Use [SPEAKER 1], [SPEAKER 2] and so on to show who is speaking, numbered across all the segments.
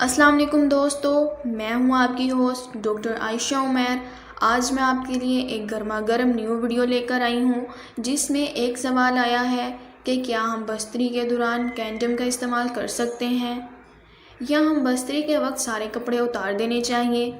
[SPEAKER 1] السلام علیکم دوستو، میں ہوں آپ کی ہوسٹ ڈاکٹر عائشہ عمیر۔ آج میں آپ کے لیے ایک گرما گرم نیو ویڈیو لے کر آئی ہوں جس میں ایک سوال آیا ہے کہ کیا ہم بستری کے دوران کینڈم کا استعمال کر سکتے ہیں، یا ہم بستری کے وقت سارے کپڑے اتار دینے چاہیے،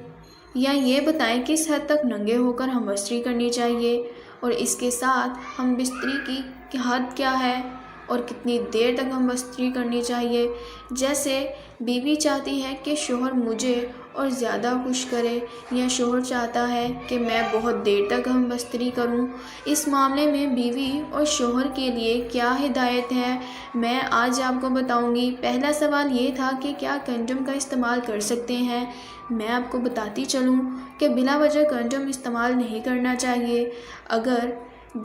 [SPEAKER 1] یا یہ بتائیں کس حد تک ننگے ہو کر ہم بستری کرنی چاہیے، اور اس کے ساتھ ہم بستری کی حد کیا ہے اور کتنی دیر تک ہم بستری کرنی چاہیے۔ جیسے بیوی چاہتی ہے کہ شوہر مجھے اور زیادہ خوش کرے، یا شوہر چاہتا ہے کہ میں بہت دیر تک ہم بستری کروں، اس معاملے میں بیوی اور شوہر کے لیے کیا ہدایت ہے، میں آج آپ کو بتاؤں گی۔ پہلا سوال یہ تھا کہ کیا کنڈم کا استعمال کر سکتے ہیں۔ میں آپ کو بتاتی چلوں کہ بلا وجہ کنڈم استعمال نہیں کرنا چاہیے۔ اگر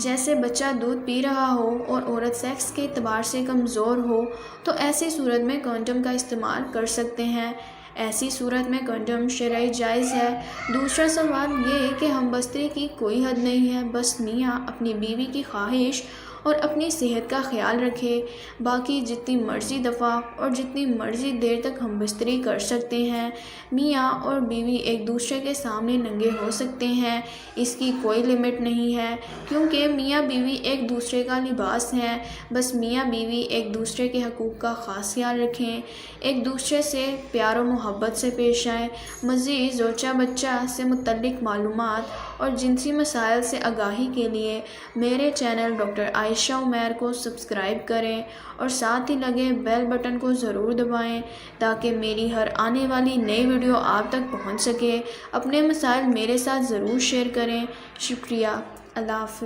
[SPEAKER 1] جیسے بچہ دودھ پی رہا ہو اور عورت سیکس کے اعتبار سے کمزور ہو تو ایسی صورت میں کنڈم کا استعمال کر سکتے ہیں۔ ایسی صورت میں کنڈم شرعی جائز ہے۔ دوسرا سوال یہ کہ ہم بستری کی کوئی حد نہیں ہے، بس میاں اپنی بیوی کی خواہش اور اپنی صحت کا خیال رکھے، باقی جتنی مرضی دفعہ اور جتنی مرضی دیر تک ہم بستری کر سکتے ہیں۔ میاں اور بیوی ایک دوسرے کے سامنے ننگے ہو سکتے ہیں، اس کی کوئی لمٹ نہیں ہے، کیونکہ میاں بیوی ایک دوسرے کا لباس ہیں۔ بس میاں بیوی ایک دوسرے کے حقوق کا خاص خیال رکھیں، ایک دوسرے سے پیار و محبت سے پیش آئیں۔ مزید زوجہ بچہ سے متعلق معلومات اور جنسی مسائل سے آگاہی کے لیے میرے چینل ڈاکٹر عائشہ عمیر کو سبسکرائب کریں اور ساتھ ہی لگے بیل بٹن کو ضرور دبائیں تاکہ میری ہر آنے والی نئی ویڈیو آپ تک پہنچ سکے۔ اپنے مسائل میرے ساتھ ضرور شیئر کریں۔ شکریہ۔ اللہ حافظ۔